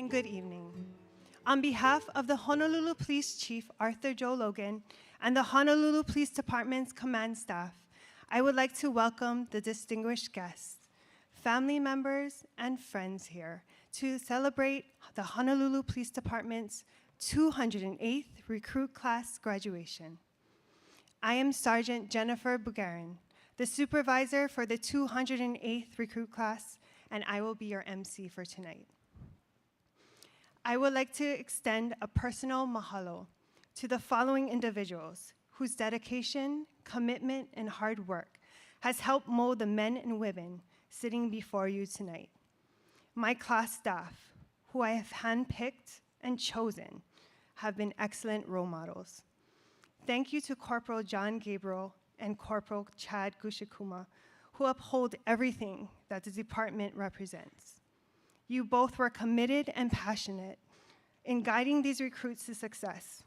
and good evening. On behalf of the Honolulu Police Chief Arthur Joe Logan and the Honolulu Police Department's command staff, I would like to welcome the distinguished guests, family members, and friends here to celebrate the Honolulu Police Department's 208th recruit class graduation. I am Sergeant Jennifer Bugarin, the supervisor for the 208th recruit class, and I will be your MC for tonight. I would like to extend a personal mahalo to the following individuals whose dedication, commitment, and hard work has helped mold the men and women sitting before you tonight. My class staff, who I have handpicked and chosen, have been excellent role models. Thank you to Corporal John Gabriel and Corporal Chad Gushikuma, who uphold everything that the department represents. You both were committed and passionate in guiding these recruits to success.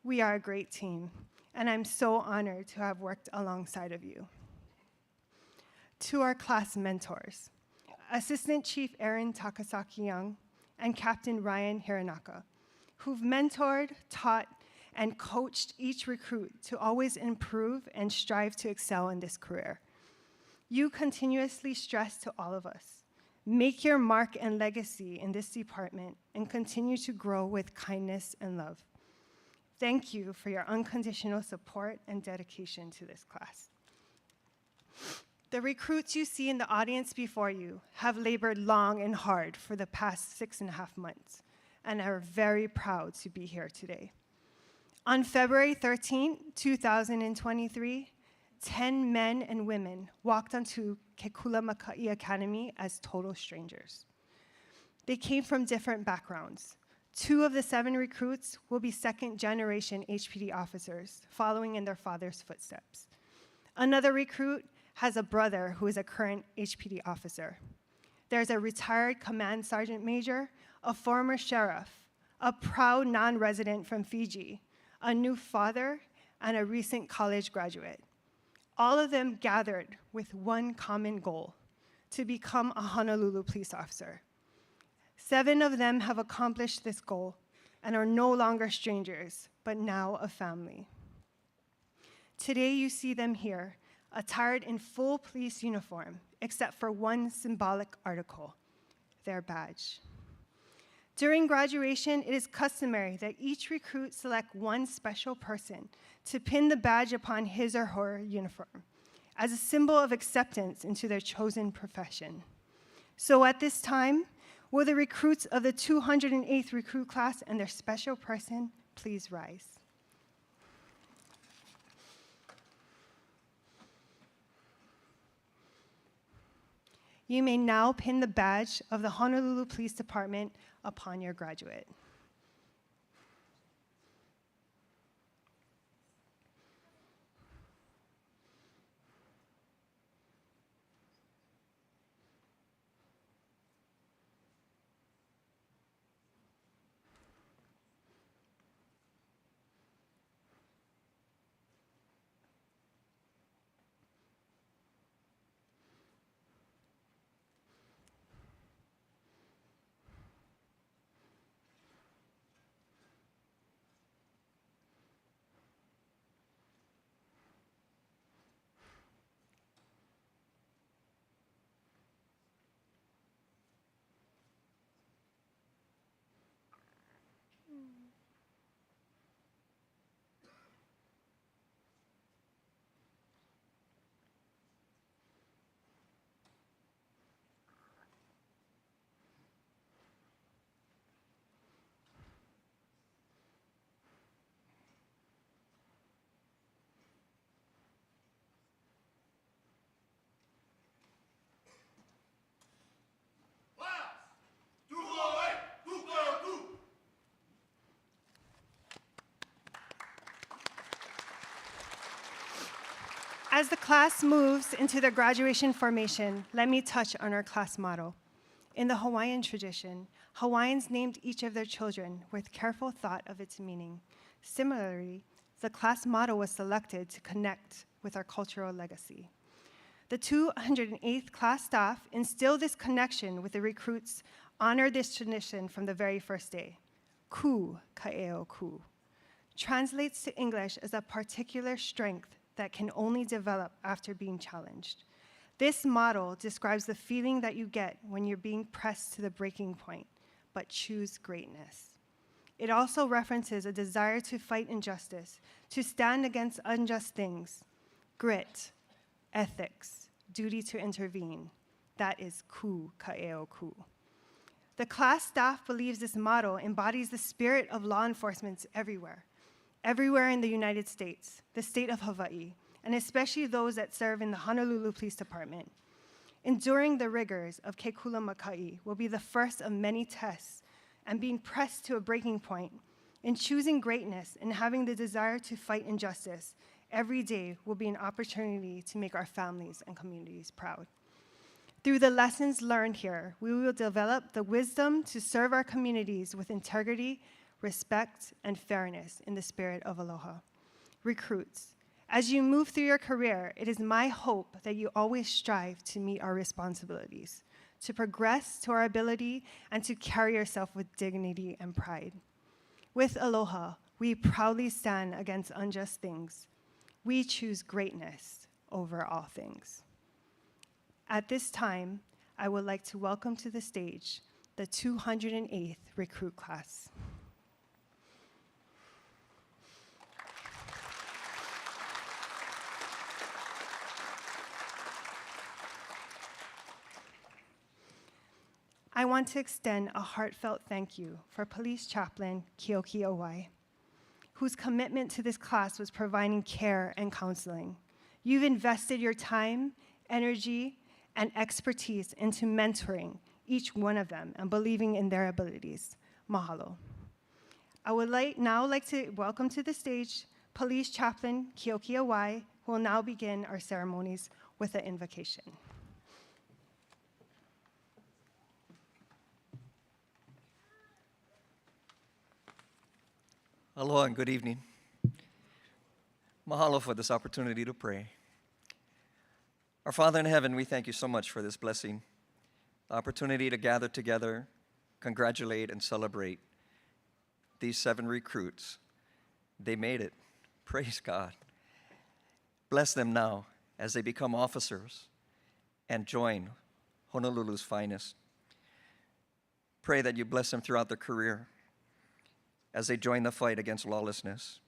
We are a great team, and I'm so honored to have worked alongside of you. To our class mentors, Assistant Chief Aaron Takasaki Young and Captain Ryan Hiranaka, who've mentored, taught, and coached each recruit to always improve and strive to excel in this career. You continuously stress to all of us, make your mark and legacy in this department and continue to grow with kindness and love. Thank you for your unconditional support and dedication to this class. The recruits you see in the audience before you have labored long and hard for the past 6.5 months and are very proud to be here today. On February 13, 2023, 10 men and women walked onto Kekula Makai Academy as total strangers. They came from different backgrounds. 2 of the 7 recruits will be second-generation HPD officers, following in their father's footsteps. Another recruit has a brother who is a current HPD officer. There's a retired command sergeant major, a former sheriff, a proud non-resident from Fiji, a new father, and a recent college graduate. All of them gathered with one common goal: to become a Honolulu police officer. 7 of them have accomplished this goal and are no longer strangers, but now a family. Today you see them here, attired in full police uniform, except for one symbolic article, their badge. During graduation, it is customary that each recruit select one special person to pin the badge upon his or her uniform as a symbol of acceptance into their chosen profession. So at this time, will the recruits of the 208th recruit class and their special person please rise? You may now pin the badge of the Honolulu Police Department upon your graduate. As the class moves into their graduation formation, let me touch on our class motto. In the Hawaiian tradition, Hawaiians named each of their children with careful thought of its meaning. Similarly, the class motto was selected to connect with our cultural legacy. The 208th class staff instilled this connection with the recruits honor this tradition from the very first day. Ku ka'eo ku translates to English as a particular strength that can only develop after being challenged. This model describes the feeling that you get when you're being pressed to the breaking point, but choose greatness. It also references a desire to fight injustice, to stand against unjust things, grit, ethics, duty to intervene. That is ku ka'eo ku. The class staff believes this motto embodies the spirit of law enforcement everywhere in the United States, the state of Hawaii, and especially those that serve in the Honolulu Police Department. Enduring the rigors of Ke Kula Makai will be the first of many tests, and being pressed to a breaking point, in choosing greatness and having the desire to fight injustice, every day will be an opportunity to make our families and communities proud. Through the lessons learned here, we will develop the wisdom to serve our communities with integrity, respect, and fairness in the spirit of aloha. Recruits, as you move through your career, it is my hope that you always strive to meet our responsibilities, to progress to our ability, and to carry yourself with dignity and pride. With aloha, we proudly stand against unjust things. We choose greatness over all things. At this time, I would like to welcome to the stage the 208th recruit class. I want to extend a heartfelt thank you for Police Chaplain Keoki Owai, whose commitment to this class was providing care and counseling. You've invested your time, energy, and expertise into mentoring each one of them and believing in their abilities. Mahalo. I would now like to welcome to the stage Police Chaplain Keoki Owai, who will now begin our ceremonies with an invocation. Aloha and good evening. Mahalo for this opportunity to pray. Our Father in heaven, we thank you so much for this blessing, the opportunity to gather together, congratulate, and celebrate these 7 recruits. They made it. Praise God. Bless them now as they become officers and join Honolulu's finest. Pray that you bless them throughout their career as they join the fight against lawlessness.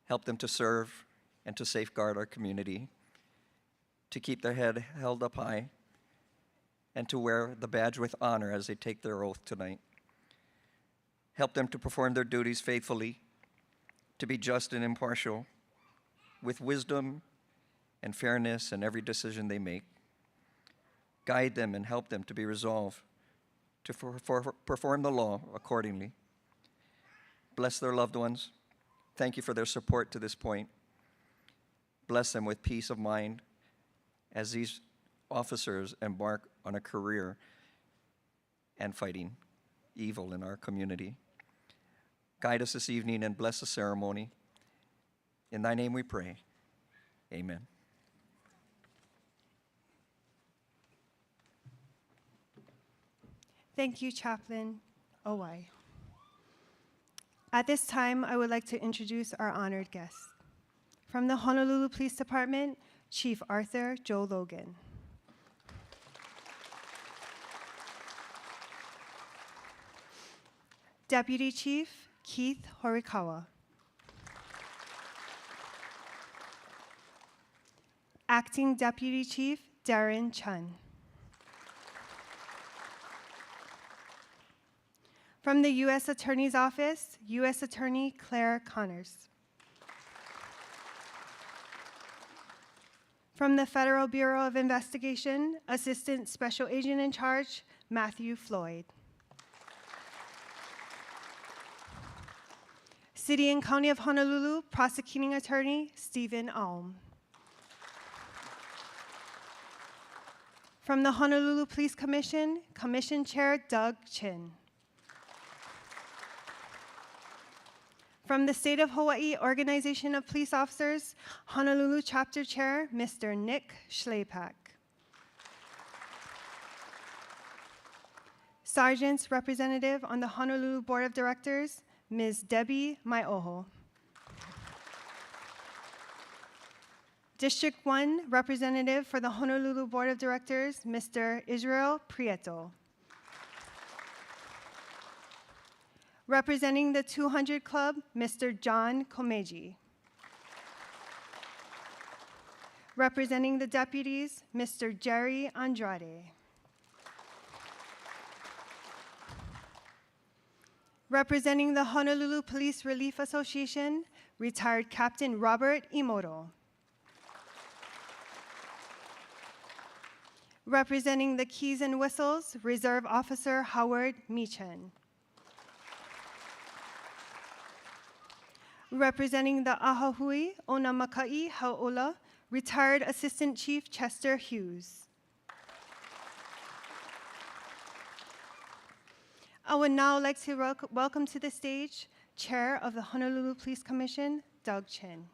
Help them to serve and to safeguard our community, to keep their head held up high, and to wear the badge with honor as they take their oath tonight. Help them to perform their duties faithfully, to be just and impartial, with wisdom and fairness in every decision they make. Guide them and help them to be resolved to perform the law accordingly. Bless their loved ones. Thank you for their support to this point. Bless them with peace of mind as these officers embark on a career and fighting evil in our community. Guide us this evening and bless the ceremony. In thy name we pray. Amen. Thank you, Chaplain Owai. At this time, I would like to introduce our honored guest. From the Honolulu Police Department, Chief Arthur Joe Logan. Deputy Chief Keith Horikawa. Acting Deputy Chief Darren Chun. From the U.S. Attorney's Office, U.S. Attorney Claire Connors. From the Federal Bureau of Investigation, Assistant Special Agent in Charge, Matthew Floyd. City and County of Honolulu, Prosecuting Attorney, Stephen Alm. From the Honolulu Police Commission, Commission Chair Doug Chin. From the State of Hawaii Organization of Police Officers, Honolulu Chapter Chair, Mr. Nick Schlepak. Sergeant's Representative on the Honolulu Board of Directors, Ms. Debbie Maioho. District 1 Representative for the Honolulu Board of Directors, Mr. Israel Prieto. Representing the 200 Club, Mr. John Komeji. Representing the deputies, Mr. Jerry Andrade. Representing the Honolulu Police Relief Association, retired Captain Robert Imoto. Representing the Keys and Whistles, Reserve Officer Howard Meechan. Representing the Ahahui Onamakai Hau'ola, retired Assistant Chief Chester Hughes. I would now like to welcome to the stage Chair of the Honolulu Police Commission, Doug Chin.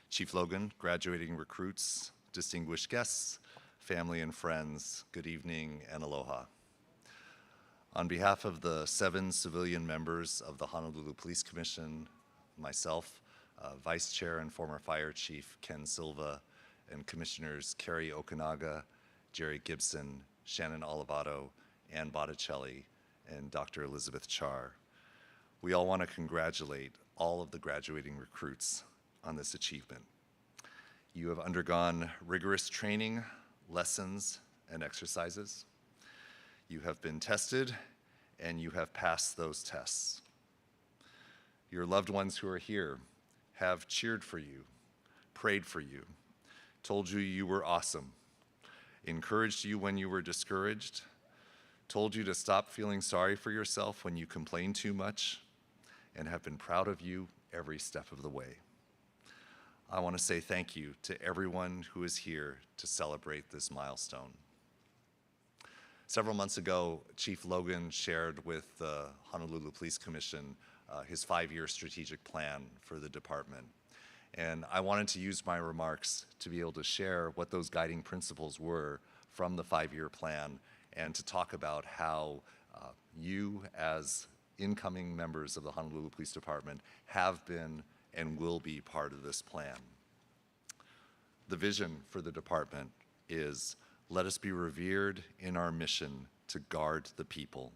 Chief Logan, graduating recruits, distinguished guests, family and friends, good evening and aloha. On behalf of the 7 civilian members of the Honolulu Police Commission, myself, Vice Chair and former Fire Chief Ken Silva, and Commissioners Kerry Okanaga, Jerry Gibson, Shannon Olivato, Ann Botticelli, and Dr. Elizabeth Char. We all want to congratulate all of the graduating recruits on this achievement. You have undergone rigorous training, lessons, and exercises. You have been tested, and you have passed those tests. Your loved ones who are here have cheered for you, prayed for you, told you you were awesome, encouraged you when you were discouraged, told you to stop feeling sorry for yourself when you complained too much, and have been proud of you every step of the way. I want to say thank you to everyone who is here to celebrate this milestone. Several months ago, Chief Logan shared with the Honolulu Police Commission his 5-year strategic plan for the department. And I wanted to use my remarks to be able to share what those guiding principles were from the 5-year plan and to talk about how you as incoming members of the Honolulu Police Department have been and will be part of this plan. The vision for the department is, let us be revered in our mission to guard the people.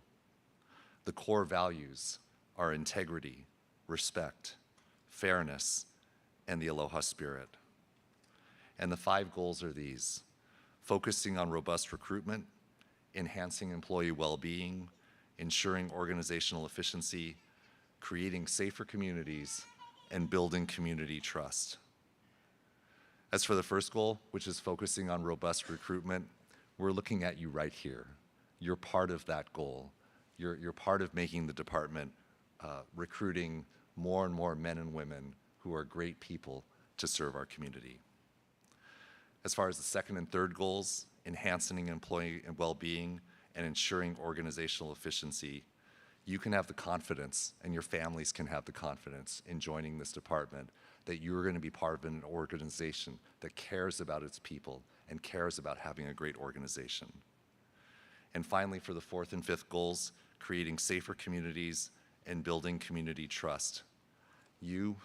The core values are integrity, respect, fairness, and the aloha spirit. And the 5 goals are these: focusing on robust recruitment, enhancing employee well-being, ensuring organizational efficiency, creating safer communities, and building community trust. As for the first goal, which is focusing on robust recruitment, we're looking at you right here. You're part of that goal. You're part of making the department recruiting more and more men and women who are great people to serve our community. As far as the second and third goals, enhancing employee well-being and ensuring organizational efficiency, you can have the confidence, and your families can have the confidence in joining this department, that you're going to be part of an organization that cares about its people and cares about having a great organization. And finally, for the 4th and 5th goals, creating safer communities and building community trust. You,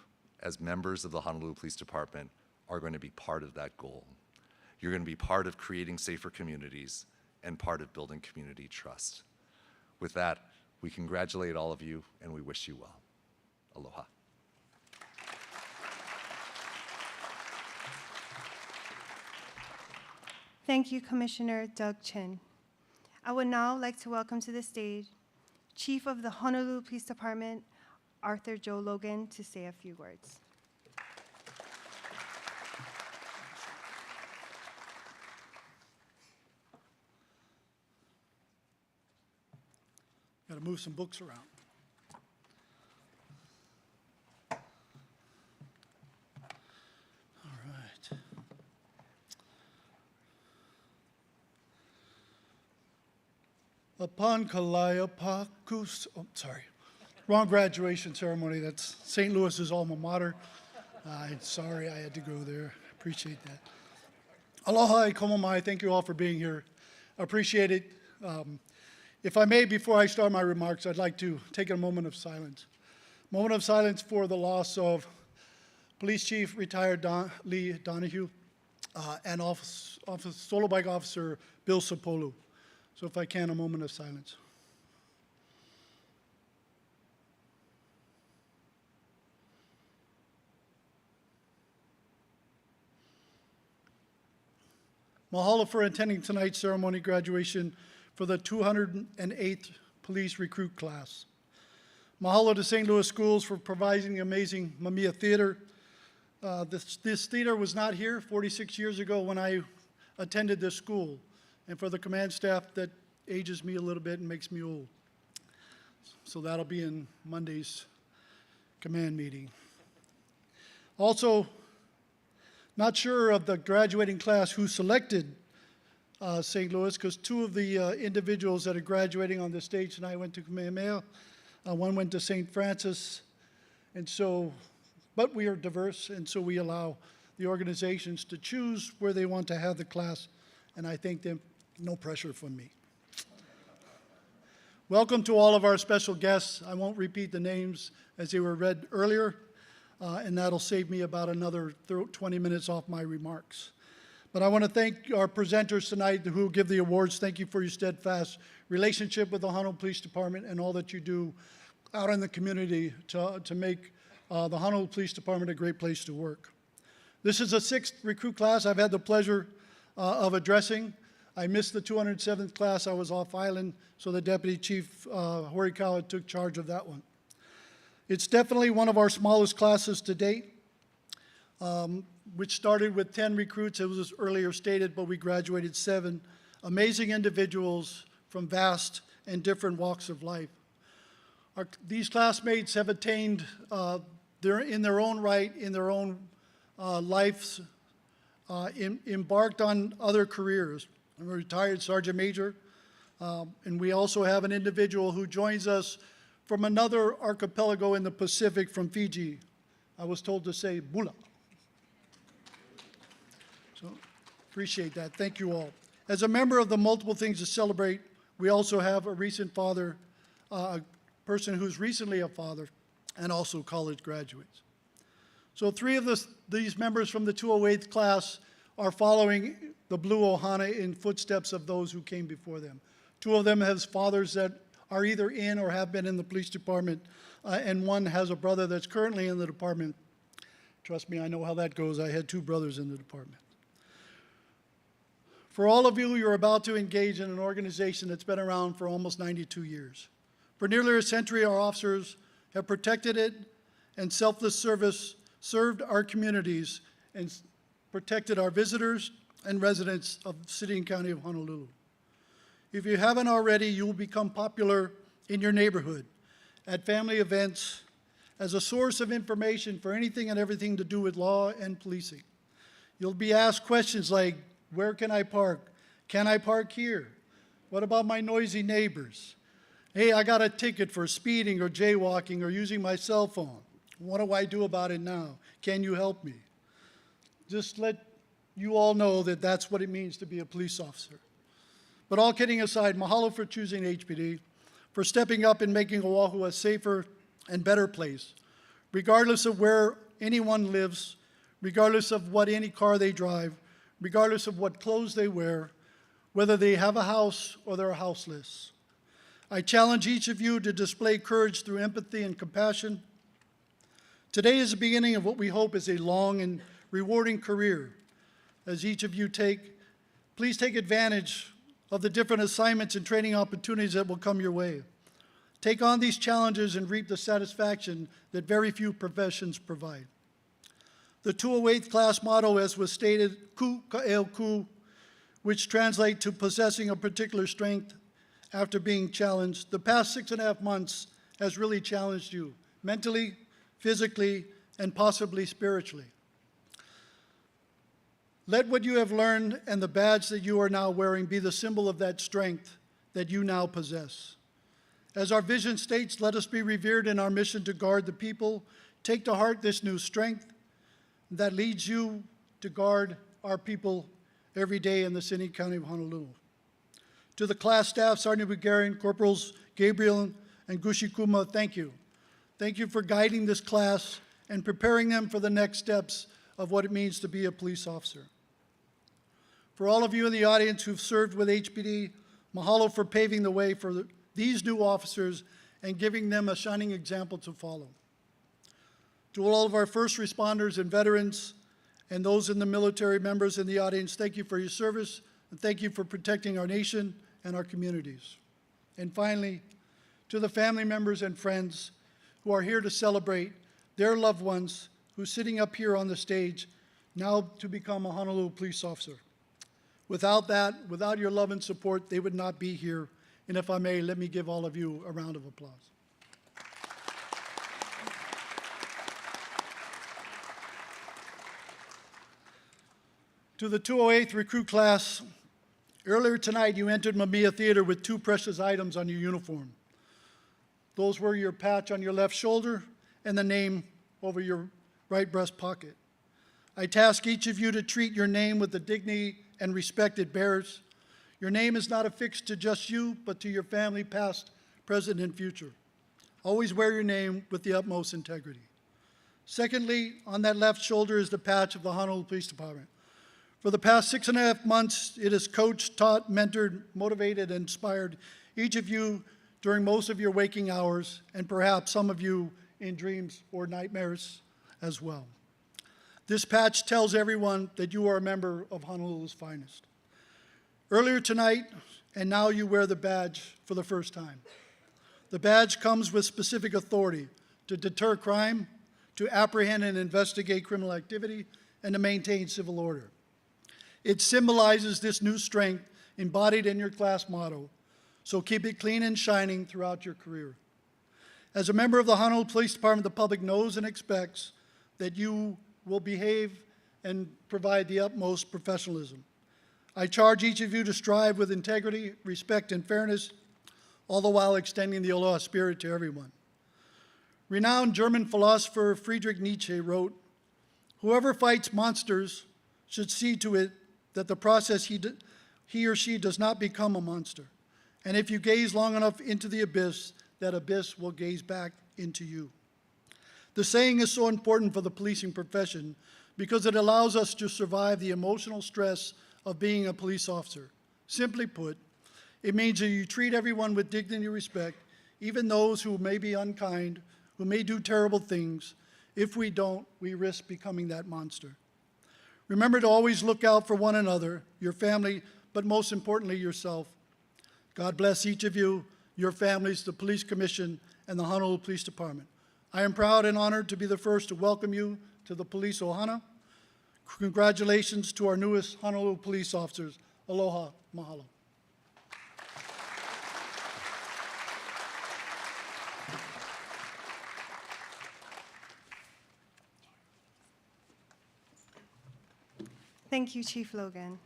as members of the Honolulu Police Department, are going to be part of that goal. You're going to be part of creating safer communities and part of building community trust. With that, we congratulate all of you, and we wish you well. Aloha. Thank you, Commissioner Doug Chin. I would now like to welcome to the stage Chief of the Honolulu Police Department, Arthur Joe Logan, to say a few words. Got to move some books around. All right. Upon Kalaiapakus, oh, sorry. Wrong graduation ceremony. That's St. Louis's alma mater. Sorry I had to go there. Appreciate that. Aloha e komo mai. Thank you all for being here. Appreciate it. If I may, before I start my remarks, I'd like to take a moment of silence. Moment of silence for the loss of Police Chief retired Lee Donahue and Solo Bike Officer Bill Sapolu. So if I can, a moment of silence. Mahalo for attending tonight's ceremony graduation for the 208th Police Recruit Class. Mahalo to St. Louis Schools for providing the amazing Mamiya Theater. This theater was not here 46 years ago when I attended this school, and for the command staff, that ages me a little bit and makes me old. So that'll be in Monday's command meeting. Also, not sure of the graduating class who selected St. Louis, because two of the individuals that are graduating on the stage tonight went to Kamehameha. One went to St. Francis, and so, but we are diverse, and so we allow the organizations to choose where they want to have the class, and I thank them, no pressure from me. Welcome to all of our special guests. I won't repeat the names as they were read earlier, and that'll save me about another 20 minutes off my remarks. But I want to thank our presenters tonight who give the awards. Thank you for your steadfast relationship with the Honolulu Police Department and all that you do out in the community to make the Honolulu Police Department a great place to work. This is the 6th recruit class I've had the pleasure of addressing. I missed the 207th class. I was off island, so the Deputy Chief Horikawa took charge of that one. It's definitely one of our smallest classes to date, which started with 10 recruits. It was earlier stated, but we graduated 7 amazing individuals from vast and different walks of life. These classmates have attained, in their own right, in their own lives, embarked on other careers. I'm a retired Sergeant Major, and we also have an individual who joins us from another archipelago in the Pacific from Fiji. I was told to say Bula. So appreciate that. Thank you all. As a member of the multiple things to celebrate, we also have a recent father, a person who's recently a father, and also college graduates. So 3 of these members from the 208th class are following the Blue Ohana in footsteps of those who came before them. 2 of them have fathers that are either in or have been in the police department, and one has a brother that's currently in the department. Trust me, I know how that goes. I had 2 brothers in the department. For all of you, you're about to engage in an organization that's been around for almost 92 years. For nearly a century, our officers have protected it and selfless service served our communities and protected our visitors and residents of the city and county of Honolulu. If you haven't already, you will become popular in your neighborhood, at family events, as a source of information for anything and everything to do with law and policing. You'll be asked questions like, where can I park? Can I park here? What about my noisy neighbors? Hey, I got a ticket for speeding or jaywalking or using my cell phone. What do I do about it now? Can you help me? Just let you all know that that's what it means to be a police officer. But all kidding aside, mahalo for choosing HPD, for stepping up and making Oahu a safer and better place, regardless of where anyone lives, regardless of what any car they drive, regardless of what clothes they wear, whether they have a house or they're houseless. I challenge each of you to display courage through empathy and compassion. Today is the beginning of what we hope is a long and rewarding career. As each of you please take advantage of the different assignments and training opportunities that will come your way. Take on these challenges and reap the satisfaction that very few professions provide. The 208th class motto, as was stated, ku ka'eo ku, which translates to possessing a particular strength after being challenged. The past 6.5 months has really challenged you mentally, physically, and possibly spiritually. Let what you have learned and the badge that you are now wearing be the symbol of that strength that you now possess. As our vision states, let us be revered in our mission to guard the people. Take to heart this new strength that leads you to guard our people every day in the city and county of Honolulu. To the class staff, Sergeant Bulgarian, Corporals Gabriel and Gushikuma, thank you. Thank you for guiding this class and preparing them for the next steps of what it means to be a police officer. For all of you in the audience who've served with HPD, mahalo for paving the way for these new officers and giving them a shining example to follow. To all of our first responders and veterans and those in the military members in the audience, thank you for your service and thank you for protecting our nation and our communities. And finally, to the family members and friends who are here to celebrate their loved ones who's sitting up here on the stage now to become a Honolulu police officer. Without that, without your love and support, they would not be here. And if I may, let me give all of you a round of applause. To the 208th recruit class, earlier tonight you entered Mamiya Theater with two precious items on your uniform. Those were your patch on your left shoulder and the name over your right breast pocket. I task each of you to treat your name with the dignity and respect it bears. Your name is not affixed to just you, but to your family, past, present, and future. Always wear your name with the utmost integrity. Secondly, on that left shoulder is the patch of the Honolulu Police Department. For the past 6.5 months, it has coached, taught, mentored, motivated, and inspired each of you during most of your waking hours, and perhaps some of you in dreams or nightmares as well. This patch tells everyone that you are a member of Honolulu's finest. Earlier tonight, and now you wear the badge for the first time. The badge comes with specific authority to deter crime, to apprehend and investigate criminal activity, and to maintain civil order. It symbolizes this new strength embodied in your class motto, so keep it clean and shining throughout your career. As a member of the Honolulu Police Department, the public knows and expects that you will behave and provide the utmost professionalism. I charge each of you to strive with integrity, respect, and fairness, all the while extending the aloha spirit to everyone. Renowned German philosopher Friedrich Nietzsche wrote, "Whoever fights monsters should see to it that the process he or she does not become a monster. And if you gaze long enough into the abyss, that abyss will gaze back into you." The saying is so important for the policing profession because it allows us to survive the emotional stress of being a police officer. Simply put, it means that you treat everyone with dignity and respect, even those who may be unkind, who may do terrible things. If we don't, we risk becoming that monster. Remember to always look out for one another, your family, but most importantly, yourself. God bless each of you, your families, the Police Commission, and the Honolulu Police Department. I am proud and honored to be the first to welcome you to the Police Ohana. Congratulations to our newest Honolulu police officers. Aloha, mahalo. Thank you, Chief Logan.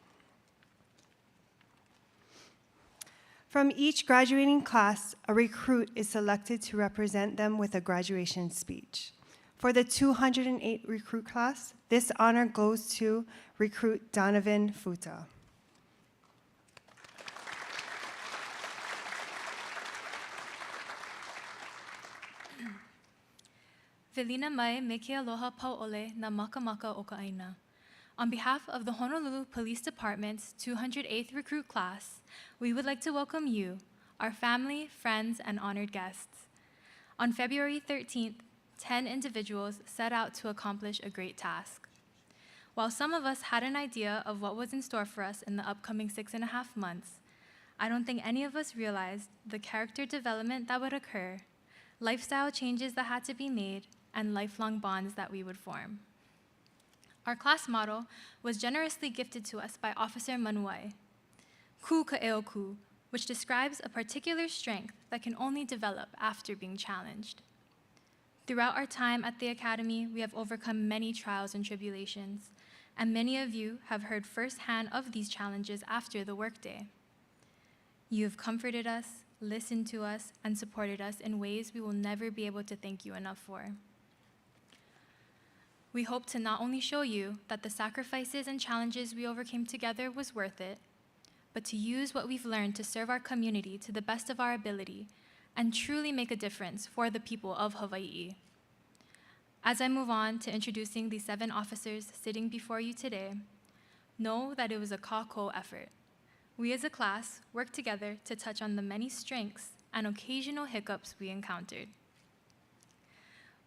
From each graduating class, a recruit is selected to represent them with a graduation speech. For the 208 recruit class, this honor goes to recruit Donovan Futa. Velina mai me ke aloha pau'ole na makamaka o ka aina. On behalf of the Honolulu Police Department's 208th recruit class, we would like to welcome you, our family, friends, and honored guests. On February 13th, 10 individuals set out to accomplish a great task. While some of us had an idea of what was in store for us in the upcoming 6.5 months, I don't think any of us realized the character development that would occur, lifestyle changes that had to be made, and lifelong bonds that we would form. Our class motto was generously gifted to us by Officer Manuai, Ku Ka'eo Ku, which describes a particular strength that can only develop after being challenged. Throughout our time at the Academy, we have overcome many trials and tribulations, and many of you have heard firsthand of these challenges after the workday. You have comforted us, listened to us, and supported us in ways we will never be able to thank you enough for. We hope to not only show you that the sacrifices and challenges we overcame together was worth it, but to use what we've learned to serve our community to the best of our ability and truly make a difference for the people of Hawaii. As I move on to introducing the 7 officers sitting before you today, know that it was a kākou effort. We as a class worked together to touch on the many strengths and occasional hiccups we encountered.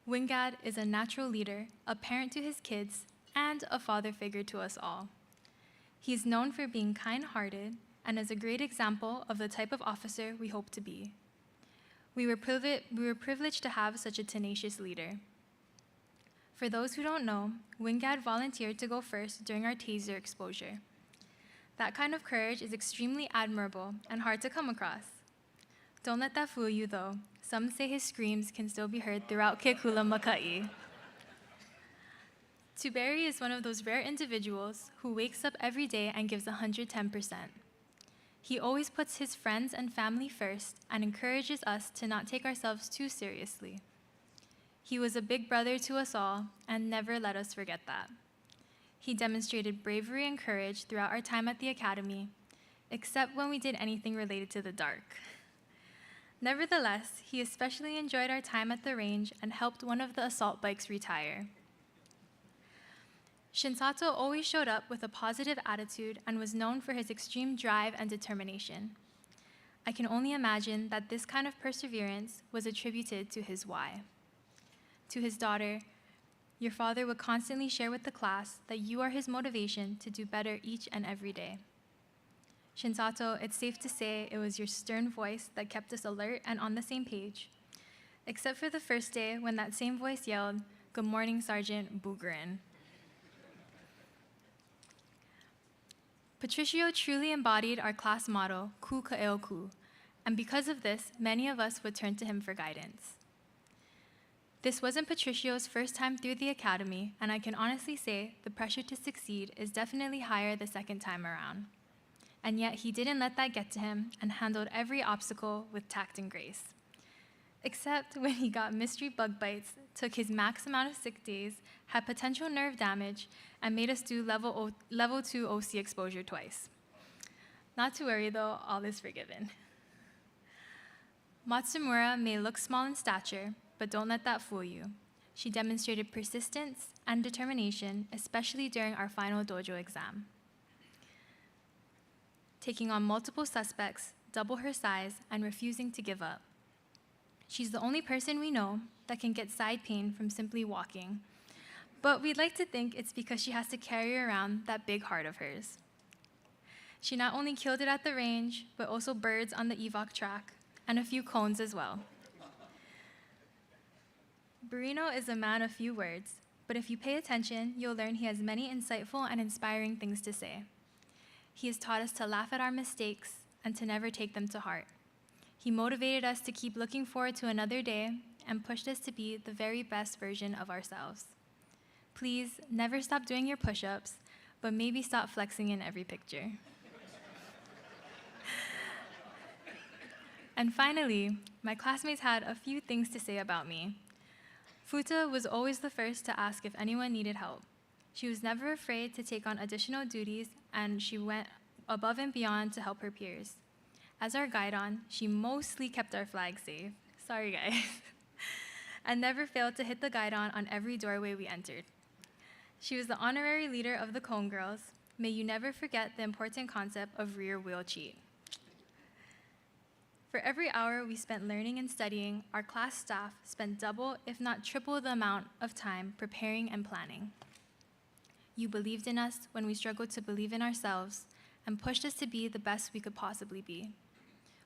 Wingad is a natural leader, a parent to his kids, and a father figure to us all. He is known for being kind-hearted and is a great example of the type of officer we hope to be. We were privileged to have such a tenacious leader. For those who don't know, Wingad volunteered to go first during our taser exposure. That kind of courage is extremely admirable and hard to come across. Don't let that fool you, though. Some say his screams can still be heard throughout Ke Kula Makai. Tuberi is one of those rare individuals who wakes up every day and gives 110%. He always puts his friends and family first and encourages us to not take ourselves too seriously. He was a big brother to us all and never let us forget that. He demonstrated bravery and courage throughout our time at the academy, except when we did anything related to the dark. Nevertheless, he especially enjoyed our time at the range and helped one of the assault bikes retire. Shinsato always showed up with a positive attitude and was known for his extreme drive and determination. I can only imagine that this kind of perseverance was attributed to his why. To his daughter, your father would constantly share with the class that you are his motivation to do better each and every day. Shinsato, it's safe to say it was your stern voice that kept us alert and on the same page, except for the first day when that same voice yelled, "Good morning, Sergeant Boogerin." Patricio truly embodied our class motto, Ku Ka'eo Ku, and because of this, many of us would turn to him for guidance. This wasn't Patricio's first time through the academy, and I can honestly say the pressure to succeed is definitely higher the second time around. And yet he didn't let that get to him and handled every obstacle with tact and grace. Except when he got mystery bug bites, took his max amount of sick days, had potential nerve damage, and made us do level 2 OC exposure twice. Not to worry though, all is forgiven. Matsumura may look small in stature, but don't let that fool you. She demonstrated persistence and determination, especially during our final dojo exam. Taking on multiple suspects, double her size, and refusing to give up. She's the only person we know that can get side pain from simply walking, but we'd like to think it's because she has to carry around that big heart of hers. She not only killed it at the range, but also birds on the evoc track, and a few cones as well. Burino is a man of few words, but if you pay attention, you'll learn he has many insightful and inspiring things to say. He has taught us to laugh at our mistakes and to never take them to heart. He motivated us to keep looking forward to another day and pushed us to be the very best version of ourselves. Please never stop doing your push-ups, but maybe stop flexing in every picture. And finally, my classmates had a few things to say about me. Futa was always the first to ask if anyone needed help. She was never afraid to take on additional duties, and she went above and beyond to help her peers. As our guide-on, she mostly kept our flag safe. Sorry, guys. And never failed to hit the guide-on on every doorway we entered. She was the honorary leader of the Cone Girls. May you never forget the important concept of rear wheel cheat. For every hour we spent learning and studying, our class staff spent double, if not triple, the amount of time preparing and planning. You believed in us when we struggled to believe in ourselves and pushed us to be the best we could possibly be.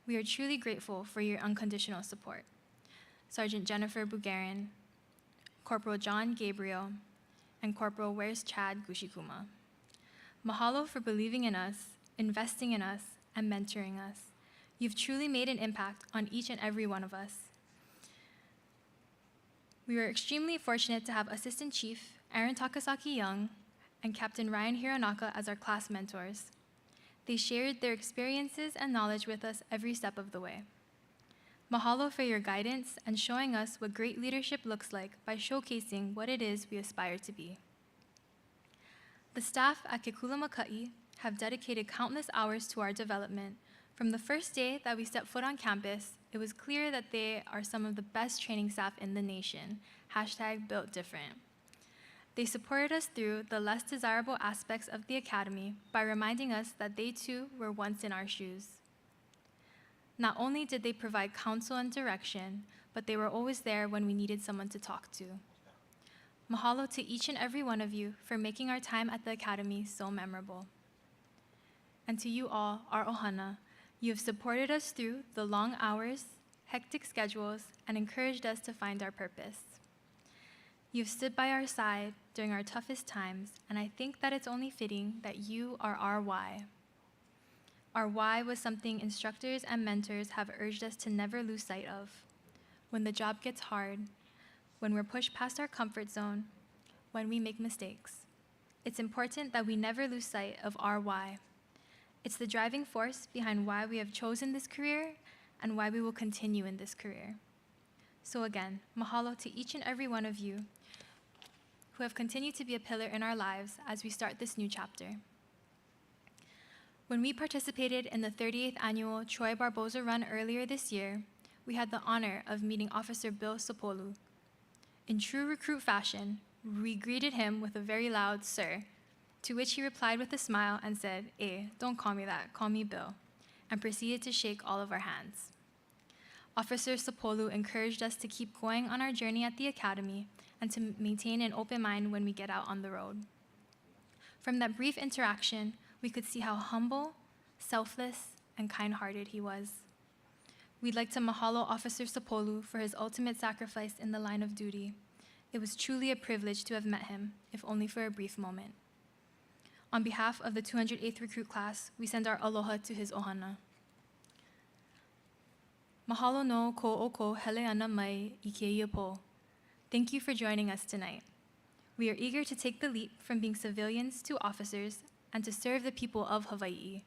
We are truly grateful for your unconditional support. Sergeant Jennifer Bugarin, Corporal John Gabriel, and Corporal Where's Chad Gushikuma. Mahalo for believing in us, investing in us, and mentoring us. You've truly made an impact on each and every one of us. We were extremely fortunate to have Assistant Chief Aaron Takasaki Young and Captain Ryan Hironaka as our class mentors. They shared their experiences and knowledge with us every step of the way. Mahalo for your guidance and showing us what great leadership looks like by showcasing what it is we aspire to be. The staff at Kekulamakai have dedicated countless hours to our development. From the first day that we stepped foot on campus, it was clear that they are some of the best training staff in the nation. #BuiltDifferent. They supported us through the less desirable aspects of the academy by reminding us that they too were once in our shoes. Not only did they provide counsel and direction, but they were always there when we needed someone to talk to. Mahalo to each and every one of you for making our time at the academy so memorable. And to you all, our ohana, you have supported us through the long hours, hectic schedules, and encouraged us to find our purpose. You've stood by our side during our toughest times, and I think that it's only fitting that you are our why. Our why was something instructors and mentors have urged us to never lose sight of. When the job gets hard, when we're pushed past our comfort zone, when we make mistakes, it's important that we never lose sight of our why. It's the driving force behind why we have chosen this career and why we will continue in this career. So again, mahalo to each and every one of you who have continued to be a pillar in our lives as we start this new chapter. When we participated in the 38th annual Troy Barboza Run earlier this year, we had the honor of meeting Officer Bill Sopolu. In true recruit fashion, we greeted him with a very loud "sir," to which he replied with a smile and said, don't call me that, call me Bill," and proceeded to shake all of our hands. Officer Sopolu encouraged us to keep going on our journey at the academy and to maintain an open mind when we get out on the road. From that brief interaction, we could see how humble, selfless, and kind-hearted he was. We'd like to mahalo Officer Sopolu for his ultimate sacrifice in the line of duty. It was truly a privilege to have met him, if only for a brief moment. On behalf of the 208th recruit class, we send our aloha to his ohana. Mahalo no ko'oko hele ana mai I keia po. Thank you for joining us tonight. We are eager to take the leap from being civilians to officers and to serve the people of Hawaii.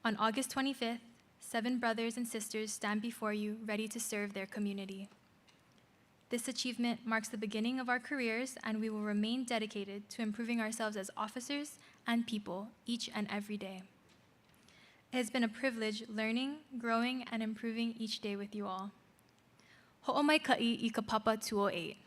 On August 25th, 7 brothers and sisters stand before you ready to serve their community. This achievement marks the beginning of our careers, and we will remain dedicated to improving ourselves as officers and people each and every day. It has been a privilege learning, growing, and improving each day with you all. Ho'omai ka'i I ka papa 208.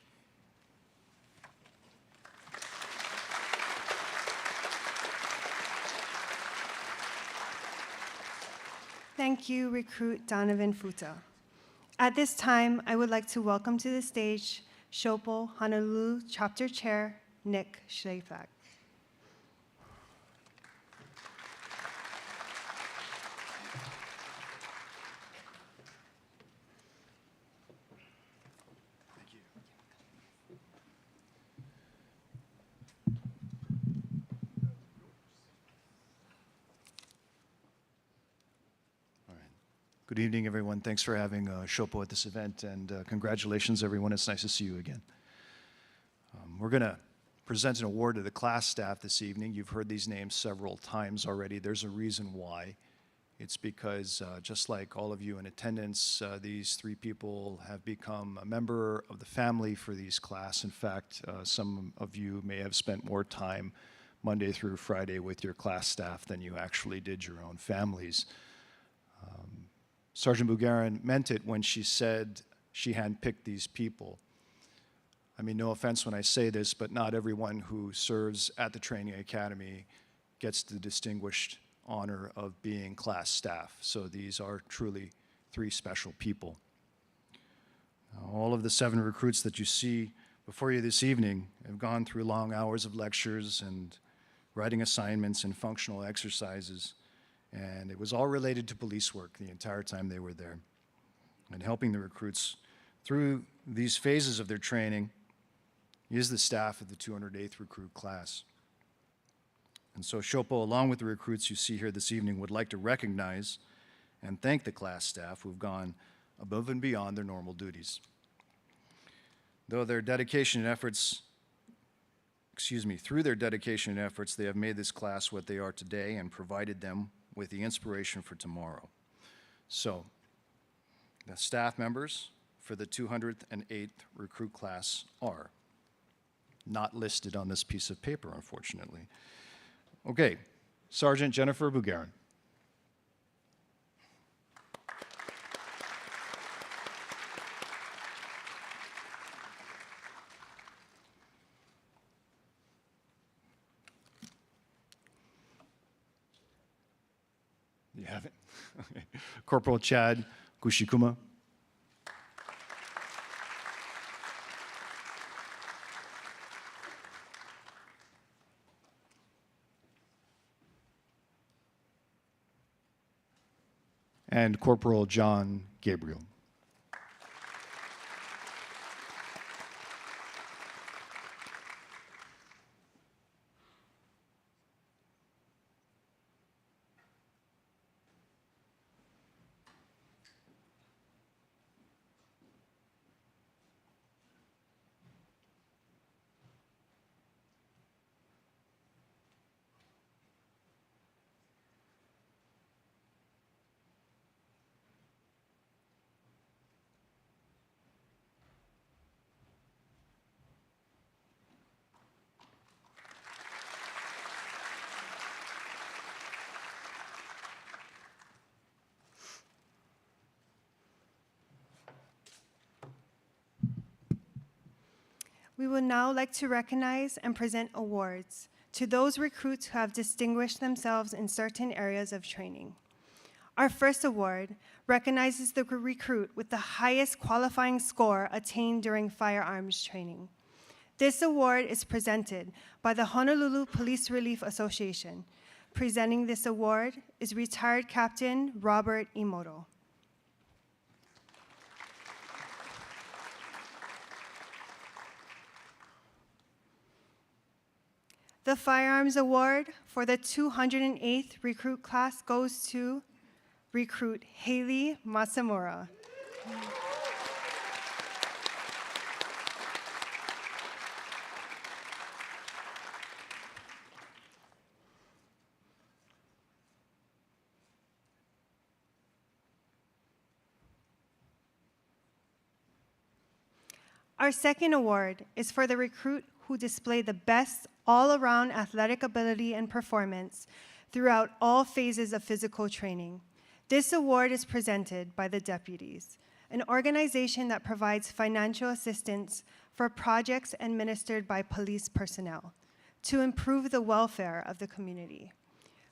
Thank you, Recruit Donovan Futa. At this time, I would like to welcome to the stage Shopo Honolulu Chapter Chair Nick Schlafak. Good evening, everyone. Thanks for having Shopo at this event, and congratulations, everyone. It's nice to see you again. We're going to present an award to the class staff this evening. You've heard these names several times already. There's a reason why. It's because just like all of you in attendance, these 3 people have become a member of the family for these class. In fact, some of you may have spent more time Monday through Friday with your class staff than you actually did your own families. Sergeant Bugarin meant it when she said she handpicked these people. I mean, no offense when I say this, but not everyone who serves at the training academy gets the distinguished honor of being class staff. So these are truly 3 special people. Now, all of the 7 recruits that you see before you this evening have gone through long hours of lectures and writing assignments and functional exercises. And it was all related to police work the entire time they were there. And helping the recruits through these phases of their training is the staff of the 208th recruit class. And so Shopo, along with the recruits you see here this evening, would like to recognize and thank the class staff who've gone above and beyond their normal duties. Through their dedication and efforts, they have made this class what they are today and provided them with the inspiration for tomorrow. So, The staff members for the 208th recruit class are not listed on this piece of paper, unfortunately. Okay, Sergeant Jennifer Bugarin. You have it? Okay. Corporal Chad Gushikuma. And Corporal John Gabriel. We would now like to recognize and present awards to those recruits who have distinguished themselves in certain areas of training. Our first award recognizes the recruit with the highest qualifying score attained during firearms training. This award is presented by the Honolulu Police Relief Association. Presenting this award is retired Captain Robert Imoto. The Firearms Award for the 208th recruit class goes to recruit Haley Masamura. Our second award is for the recruit who displayed the best all-around athletic ability and performance throughout all phases of physical training. This award is presented by the deputies, an organization that provides financial assistance for projects administered by police personnel to improve the welfare of the community.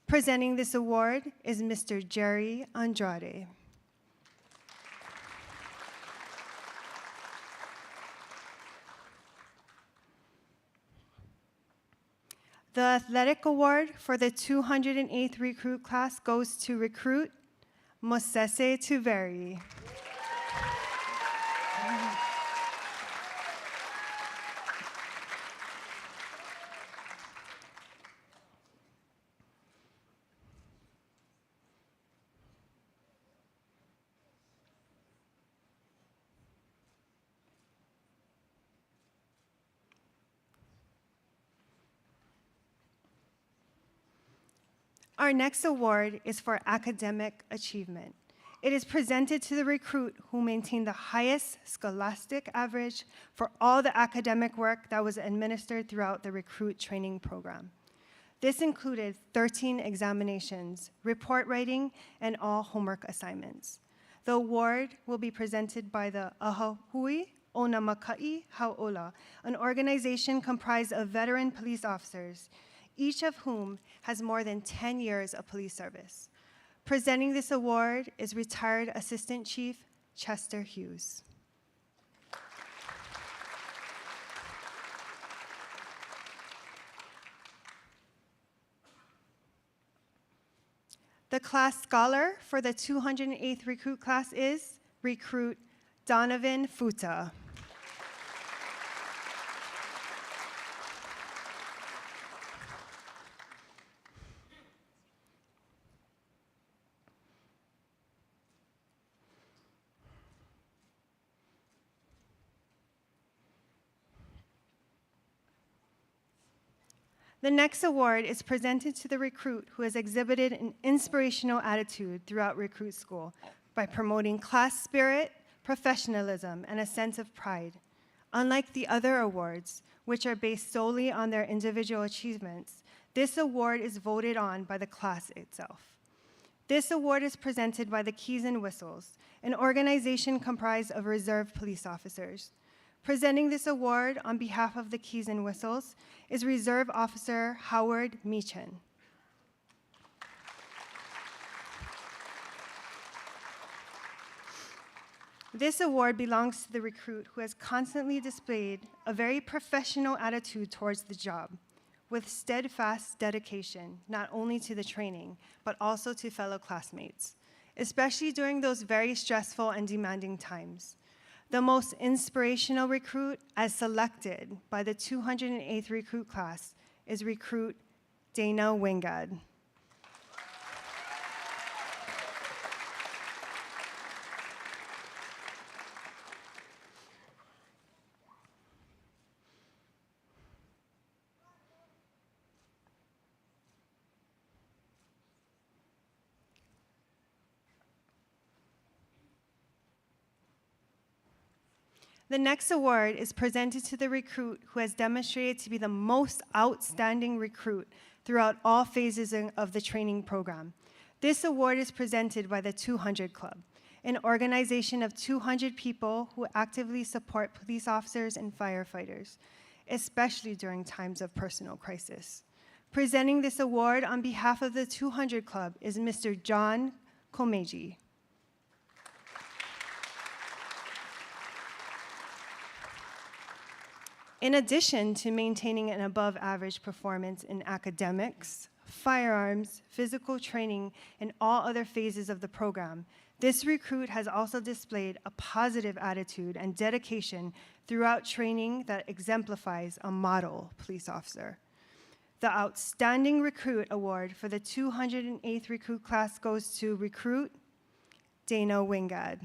Presenting this award is Mr. Jerry Andrade. The Athletic Award for the 208th recruit class goes to recruit Mosese Tuveri. Our next award is for academic achievement. It is presented to the recruit who maintained the highest scholastic average for all the academic work that was administered throughout the recruit training program. This included 13 examinations, report writing, and all homework assignments. The award will be presented by the Ahahui Onamakai Hau'ola, an organization comprised of veteran police officers, each of whom has more than 10 years of police service. Presenting this award is retired Assistant Chief Chester Hughes. The class scholar for the 208th recruit class is recruit Donovan Futa. The next award is presented to the recruit who has exhibited an inspirational attitude throughout recruit school. by promoting class spirit, professionalism, and a sense of pride. Unlike the other awards, which are based solely on their individual achievements, this award is voted on by the class itself. This award is presented by the Keys and Whistles, an organization comprised of reserve police officers. Presenting this award on behalf of the Keys and Whistles is Reserve Officer Howard Meechan. This award belongs to the recruit who has constantly displayed a very professional attitude towards the job, with steadfast dedication, not only to the training, but also to fellow classmates, especially during those very stressful and demanding times. The most inspirational recruit, as selected by the 208th recruit class, is recruit Dana Wingad. The next award is presented to the recruit who has demonstrated to be the most outstanding recruit throughout all phases of the training program. This award is presented by the 200 Club, an organization of 200 people who actively support police officers and firefighters, especially during times of personal crisis. Presenting this award on behalf of the 200 Club is Mr. John Komeji. In addition to maintaining an above-average performance in academics, firearms, physical training, and all other phases of the program, this recruit has also displayed a positive attitude and dedication throughout training that exemplifies a model police officer. The Outstanding Recruit Award for the 208th recruit class goes to recruit Dana Wingad.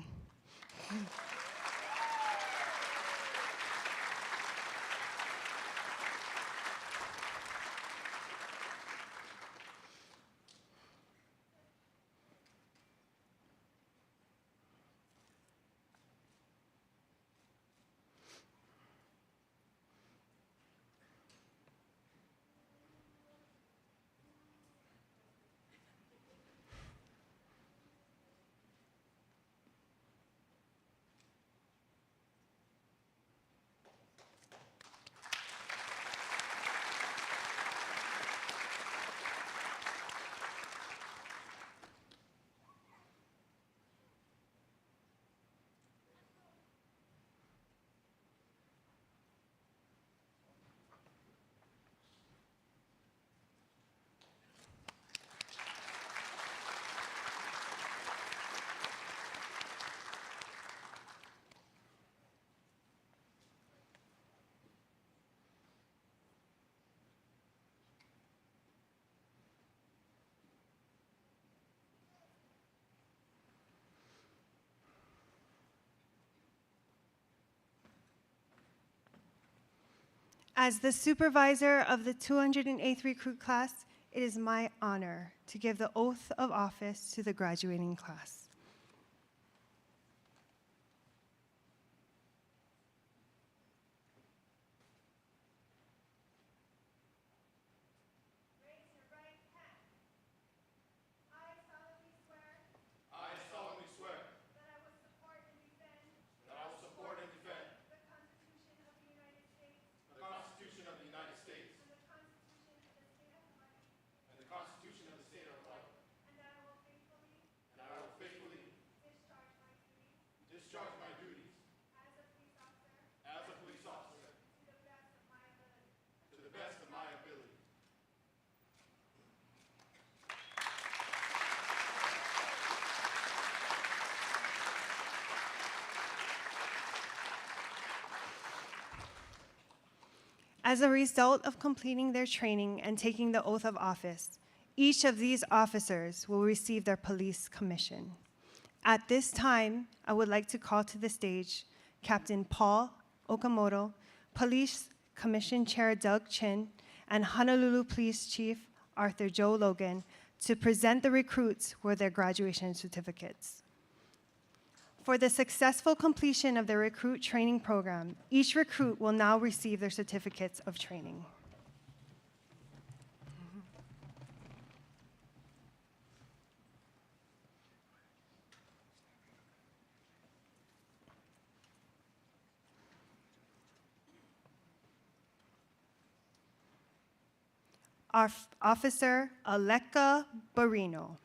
As the supervisor of the 208th recruit class, it is my honor to give the oath of office to the graduating class. Raise your right hand. I solemnly swear that I will support and defend the Constitution of the United States and the Constitution of the State of Hawaii, and that I will faithfully discharge my duties as a police officer to the best of my ability. As a result of completing their training and taking the oath of office, each of these officers will receive their police commission. At this time, I would like to call to the stage Captain Paul Okamoto, Police Commission Chair Doug Chin, and Honolulu Police Chief Arthur Joe Logan to present the recruits with their graduation certificates. For the successful completion of the recruit training program, each recruit will now receive their certificates of training. Officer Aleka Barino.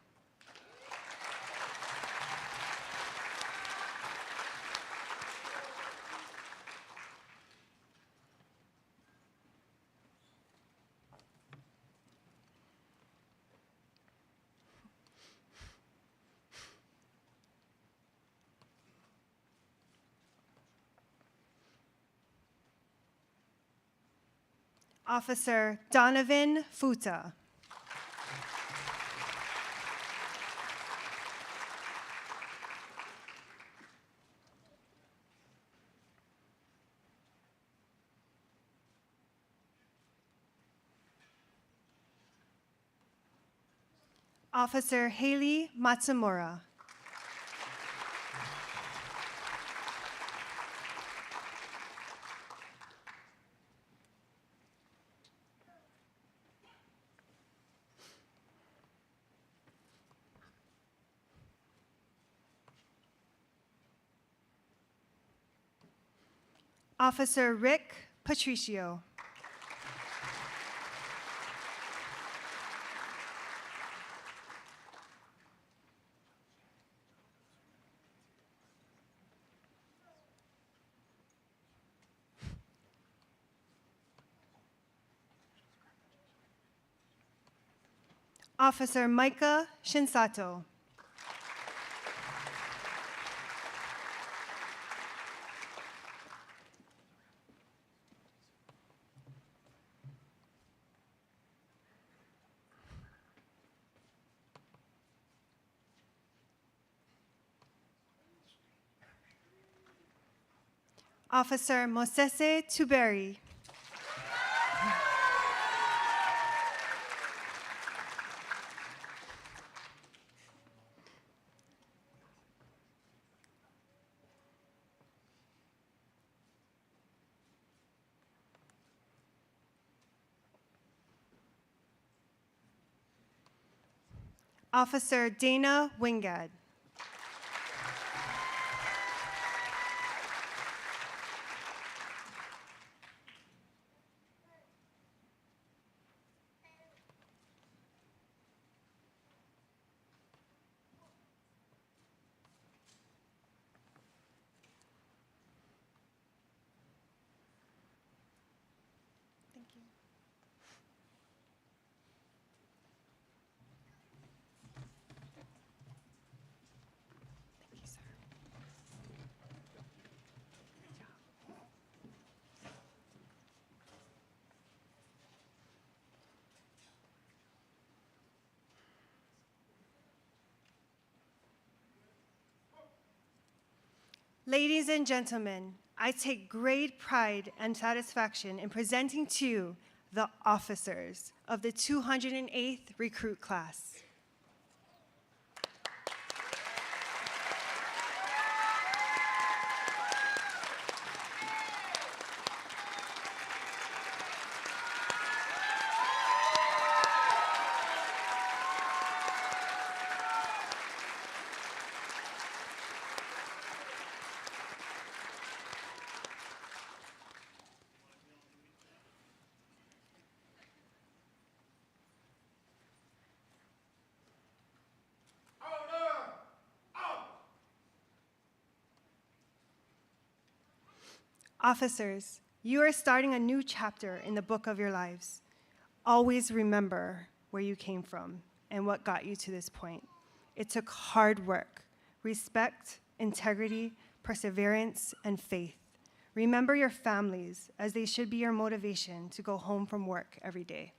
Officer Donovan Futa. Officer Haley Matsumura. Officer Rick Patricio. Officer Micah Shinsato. Officer Mosese Tuberi. Officer Dana Wingad. Thank you. Thank you, sir. Ladies and gentlemen, I take great pride and satisfaction in presenting to you the officers of the 208th recruit class. Officers, you are starting a new chapter in the book of your lives. Always remember where you came from and what got you to this point. It took hard work, respect, integrity, perseverance, and faith. Remember your families, as they should be your motivation to go home from work every day.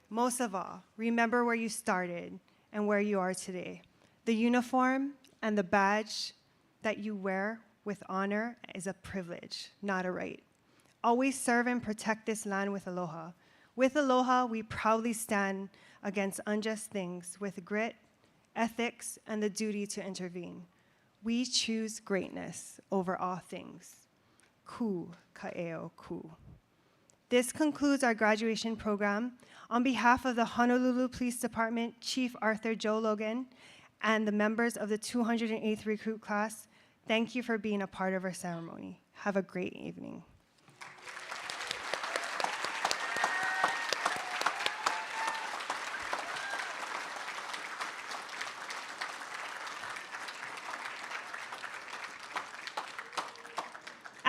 Most of all, remember where you started and where you are today. The uniform and the badge that you wear with honor is a privilege, not a right. Always serve and protect this land with aloha. With aloha, we proudly stand against unjust things with grit, ethics, and the duty to intervene. We choose greatness over all things. Ku ka'eo ku. This concludes our graduation program. On behalf of the Honolulu Police Department, Chief Arthur Joe Logan, and the members of the 208th recruit class, thank you for being a part of our ceremony. Have a great evening.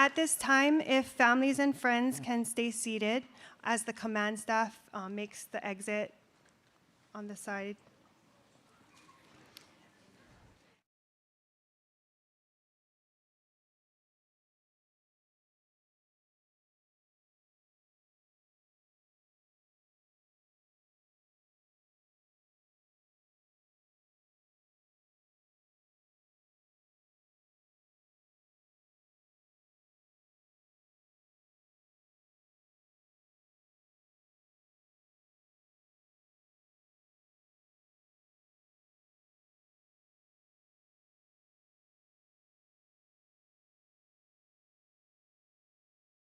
At this time, if families and friends can stay seated as the command staff makes the exit on the side.